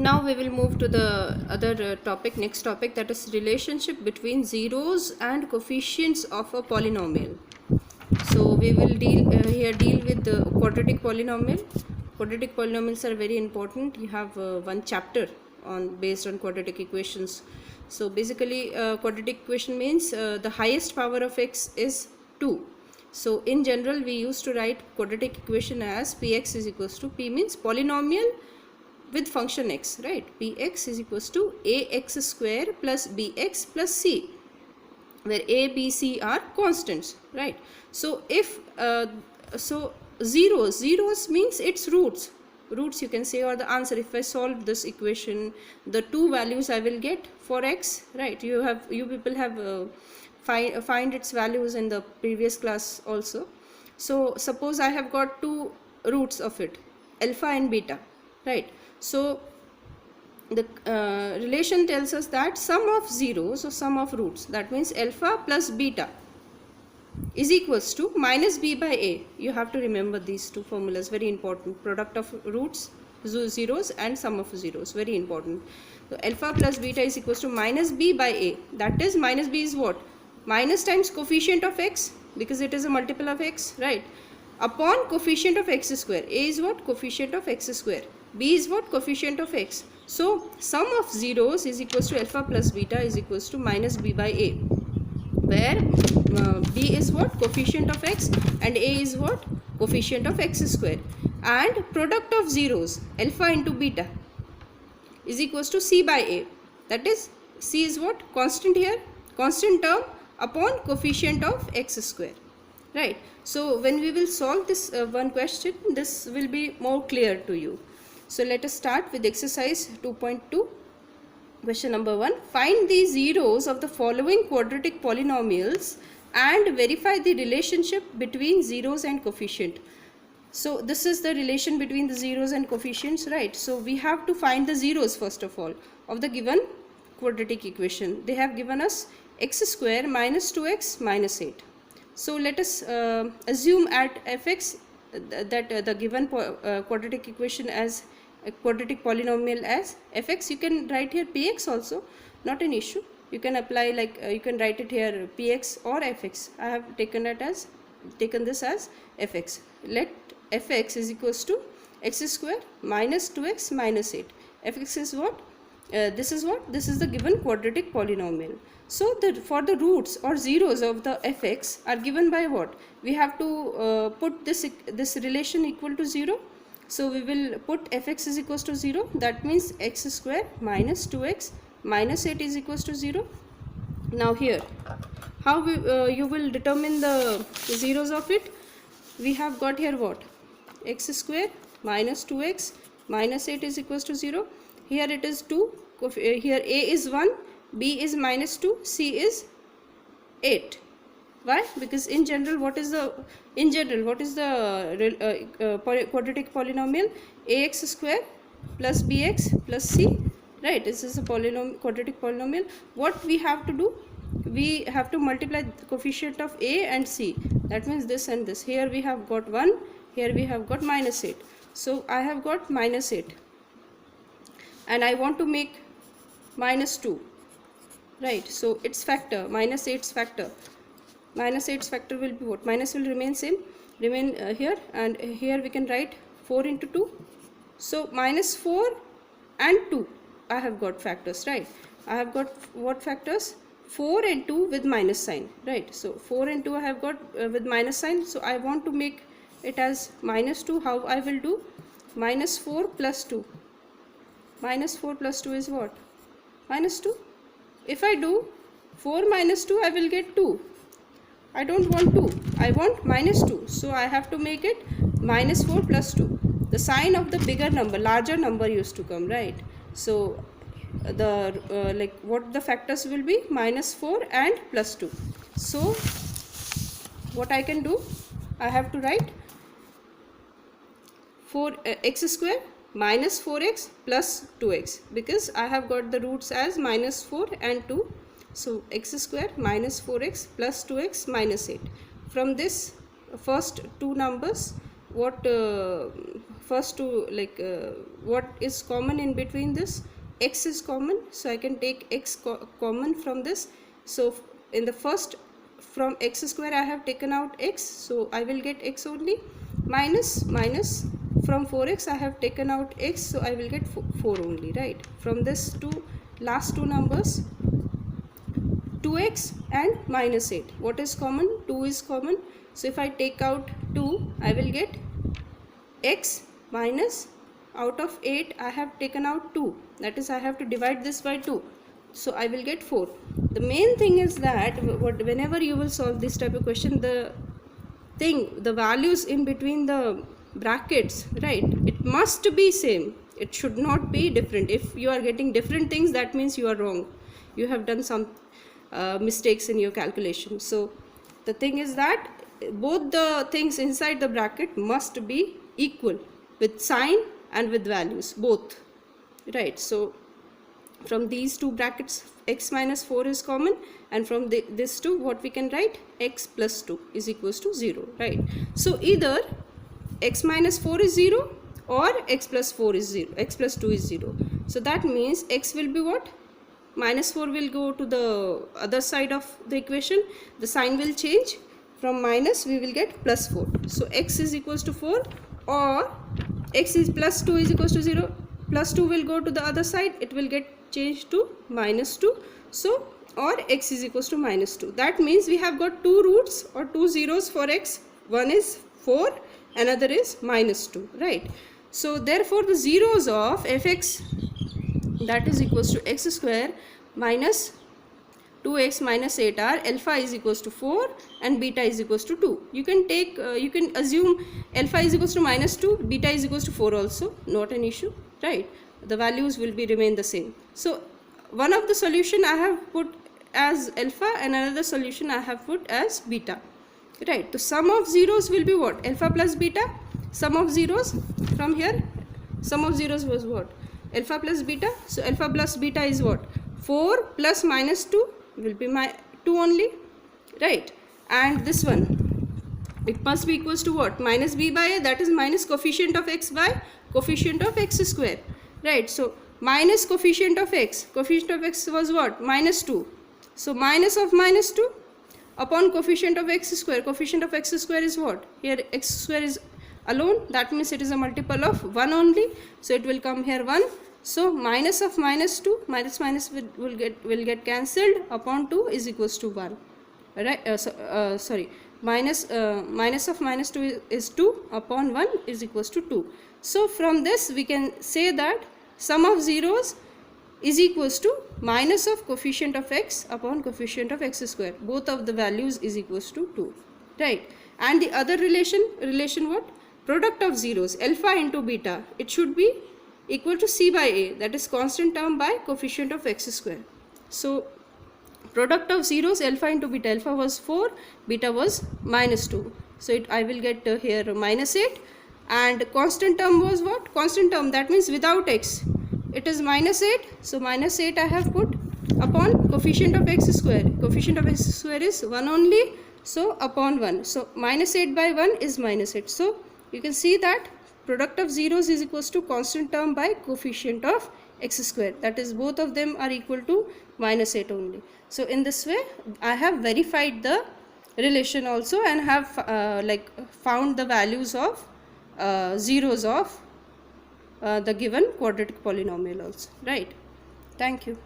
Now we will move to the other topic, next topic, that is relationship between zeros and coefficients of a polynomial. So we will deal with the quadratic polynomial. Quadratic polynomials are very important. You have one chapter on based on quadratic equations. So basically quadratic equation means the highest power of x is 2. So in general we used to write quadratic equation as px is equals to, p means polynomial with function x, right? Px is equals to ax square plus bx plus c, where a, b, c are constants, right? So if zeros means its roots you can say, or the answer. If I solve this equation, the two values I will get for x, right? You people have find its values in the previous class also. So suppose I have got two roots of it, alpha and beta, right? So the relation tells us that sum of zeros or sum of roots, that means alpha plus beta, is equals to minus b by a. You have to remember these two formulas, very important. Product of roots, zeros, and sum of zeros, very important. So alpha plus beta is equals to minus b by a. That is, minus b is what? Minus times coefficient of x, because it is a multiple of x, right? Upon coefficient of x square. A is what? Coefficient of x square. B is what? Coefficient of x. So sum of zeros is equals to alpha plus beta is equals to minus b by a, where b is what? Coefficient of x, and a is what? Coefficient of x square. And product of zeros, alpha into beta, is equals to c by a. That is, c is what? Constant here, constant term upon coefficient of x square, right? So when we will solve this one question, this will be more clear to you. So let us start with exercise 2.2. Question number 1. Find the zeros of the following quadratic polynomials and verify the relationship between zeros and coefficient. So this is the relation between the zeros and coefficients, right? So we have to find the zeros first of all of the given quadratic equation. They have given us x square minus 2x minus 8. So let us assume at fx that the given quadratic equation as a quadratic polynomial as fx. You can write here px also, not an issue. You can apply like you can write it here px or fx. I have taken this as fx. Let fx is equals to x square minus 2x minus 8. Fx is what? This is what? This is the given quadratic polynomial. So for the roots or zeros of the fx are given by what? We have to put this relation equal to 0. So we will put fx is equals to 0. That means x square minus 2x minus 8 is equals to 0. Now here, how you will determine the zeros of it? We have got here what? X square minus 2x minus 8 is equals to 0. Here it is 2. Here a is 1, b is minus 2, c is 8. Why? Because in general, what is the quadratic polynomial? Ax square plus bx plus c, right? This is a quadratic polynomial. What we have to do? We have to multiply the coefficient of a and c. That means this and this. Here we have got 1. Here we have got minus 8. So I have got minus 8. And I want to make minus 2. Right? So its factor, minus 8's factor. Minus 8's factor will be what? Minus will remain same. Remain here. And here we can write 4 into 2. So minus 4 and 2. I have got factors, right? I have got what factors? 4 and 2 with minus sign, right? So 4 and 2 I have got with minus sign. So I want to make it as minus 2. How I will do? Minus 4 plus 2. Minus 4 plus 2 is what? Minus 2. If I do 4 minus 2, I will get 2. I don't want 2. I want minus 2. So I have to make it minus 4 plus 2. The sign of the bigger number, larger number used to come, right? So the like what the factors will be? Minus 4 and plus 2. So what I can do? I have to write 4x square minus 4x plus 2x, because I have got the roots as minus 4 and 2. So x square minus 4x plus 2x minus 8. From this first two numbers, what first two, like what is common in between this? X is common, so I can take x common from this. So in the first, from x square I have taken out x, so I will get x only. Minus from 4x I have taken out x, so I will get 4 only, right? From this two last two numbers, 2x and minus 8, what is common? 2 is common, so if I take out 2 I will get x minus, out of 8 I have taken out 2, that is I have to divide this by 2, so I will get 4. The main thing is that whenever you will solve this type of question, the values in between the brackets, right, it must be same, it should not be different. If you are getting different things, that means you are wrong, you have done some mistakes in your calculation. So the thing is that both the things inside the bracket must be equal with sign and with values, both, right? So from these two brackets, x minus 4 is common, and from this two, what we can write? X plus 2 is equals to 0, right? So either x minus 4 is 0 or x plus 4 is 0, x plus 2 is 0. So that means x will be what? Minus 4 will go to the other side of the equation, the sign will change, from minus we will get plus 4. So x is equals to 4, or x is plus 2 is equals to 0, plus 2 will go to the other side, it will get changed to minus 2. So or x is equals to minus 2. That means we have got two roots or two zeros for x. One is 4, another is minus 2, right? So therefore the zeros of fx, that is equals to x square minus 2x minus 8 are alpha is equals to 4 and beta is equals to 2. You can take, you can assume alpha is equals to minus 2, beta is equals to 4 also, not an issue, right? The values will be remain the same. So one of the solution I have put as alpha and another solution I have put as beta, right? The sum of zeros will be what? Alpha plus beta. Sum of zeros from here, sum of zeros was what? Alpha plus beta. So alpha plus beta is what? 4 plus minus 2 will be 2 only, right? And this one, it must be equals to what? Minus b by a, that is minus coefficient of x by coefficient of x square, right? So minus coefficient of x was what? Minus 2. So minus of minus 2 upon coefficient of x square. Coefficient of x square is what? Here x square is alone, that means it is a multiple of 1 only, so it will come here 1. So minus of minus 2, minus will get cancelled, upon 2 is equals to 1, right? Sorry, minus of minus 2 is 2, upon 1 is equals to 2. So from this we can say that sum of zeros is equals to minus of coefficient of x upon coefficient of x square. Both of the values is equals to 2, right? And the other relation what? Product of zeros, alpha into beta, it should be equal to c by a, that is constant term by coefficient of x square. So product of zeros, alpha into beta, alpha was 4, beta was minus 2. So I will get here minus 8, and constant term was what? Constant term, that means without x, it is minus 8. So minus 8 I have put upon coefficient of x square. Coefficient of x square is 1 only, so upon 1. So minus 8 by 1 is minus 8. So you can see that product of zeros is equals to constant term by coefficient of x square, that is both of them are equal to minus 8 only. So in this way I have verified the relation also, and have found the values of zeros of the given quadratic polynomial also, right? Thank you.